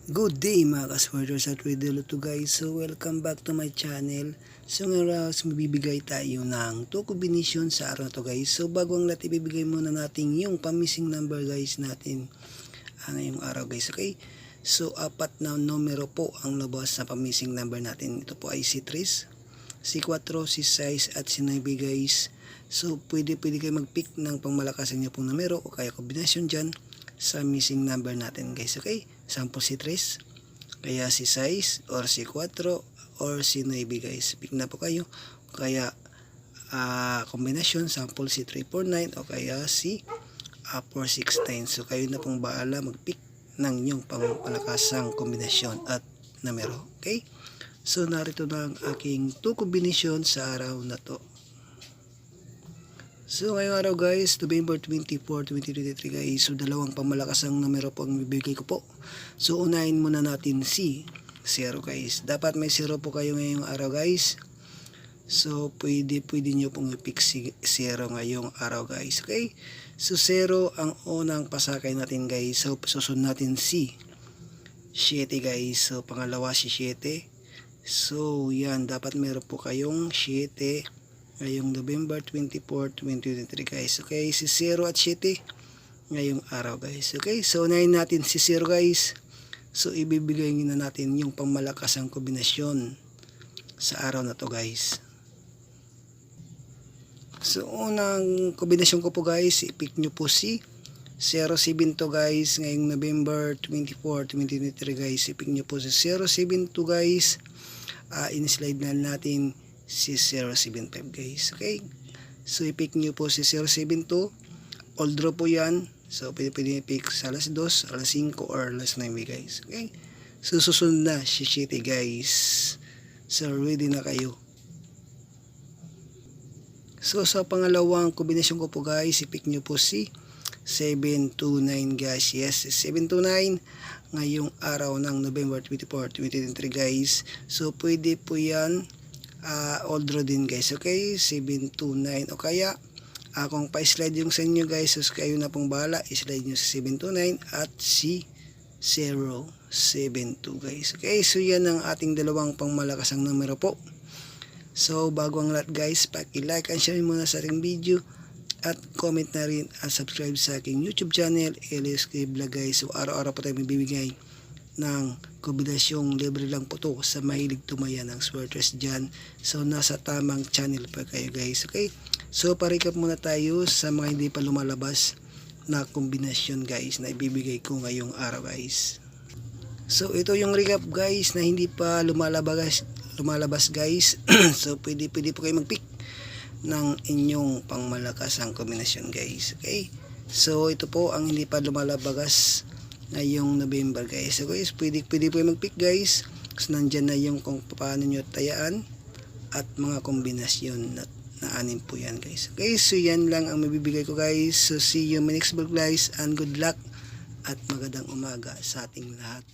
Good day mga kaswerders at Riddle2 guys. So welcome back to my channel. So ngayon mabibigay tayo ng 2 combination sa araw na to guys. So bago ang lahat ibibigay muna natin yung pamissing number guys natin ngayong araw guys. Okay. So 4 na numero po ang labas na pamissing number natin. Ito po ay si 3, si 4, si 6 at si 9 guys. So pwede kayo mag-pick ng pangmalakas niyo pong numero o kaya kombinasyon dyan sa missing number natin guys. Okay. Sample si 3, kaya si 6, or si 4, or si 9 guys. Pick na po kayo. Kaya kombinasyon, sample si 3, 4, 9, o kaya si 4, 6, 9. So kayo na pong bahala mag-pick ng inyong pangmalakasang kombinasyon at numero. Okay? So narito na ang aking 2 kombinasyon sa araw na to. So ngayong araw guys, November 24, 2023 guys. So dalawang pangmalakasang numero po ang bibigay ko po. So unahin muna natin si 0 guys. Dapat may 0 po kayo ngayong araw guys. So pwede nyo pong i-pick si 0 ngayong araw guys. Okay? So 0 ang unang pasakay natin guys. So susunod natin si 7 guys. So pangalawa si 7. So yan, dapat meron po kayong 7 ngayong November 24, 2023 guys. Okay, si 0 at 7 ngayong araw guys. Okay, so unahin natin si 0 guys. So ibibigay na natin yung pangmalakasang kombinasyon sa araw na to guys. So unang kombinasyon ko po guys, i-pick nyo po si 072 guys ngayong November 24, 2023 guys. I-pick nyo po si 072 guys. In-slide na natin si 075 guys. Okay, so i-pick nyo po si 072. All draw po yan. So pwede i-pick sa alas 2, alas 5, or alas 9 guys. Okay, so susunod na si 7 guys. So ready na kayo. So sa pangalawang kombinasyon ko po guys, i-pick nyo po si 729 guys. Yes, 729 ngayong araw ng November 24, 2023 guys. So pwede po yan all draw din guys. Okay, 729 o kaya kung pa-slide yung sa inyo guys, so kayo na pong bahala, i-slide nyo si 729 at si 072 guys. Okay, so yan ang ating dalawang pangmalakasang numero po. So bago ang lahat guys, paki-like and share muna sa ating video at comment na rin at subscribe sa aking YouTube channel, LSK Vlog guys. So araw-araw po tayo magbibigay ng kombinasyong libre lang po to sa mahilig tumaya ng swertres dyan. So nasa tamang channel pa kayo guys. Okay, so pa-recap muna tayo sa mga hindi pa lumalabas na kombinasyon guys na ibibigay ko ngayong araw guys. So ito yung recap guys na hindi pa lumalabas guys. So pwede po kayo mag-pick ng inyong pangmalakasang kombinasyon guys. Okay, so ito po ang hindi pa lumalabas ngayong November guys. So guys, pwede po yung mag-pick guys. So nandyan na yung kung paano nyo tayaan at mga kombinasyon na 6 po yan guys. Okay, so yan lang ang mabibigay ko guys. So see you in my next vlog guys, and good luck at magandang umaga sa ating lahat.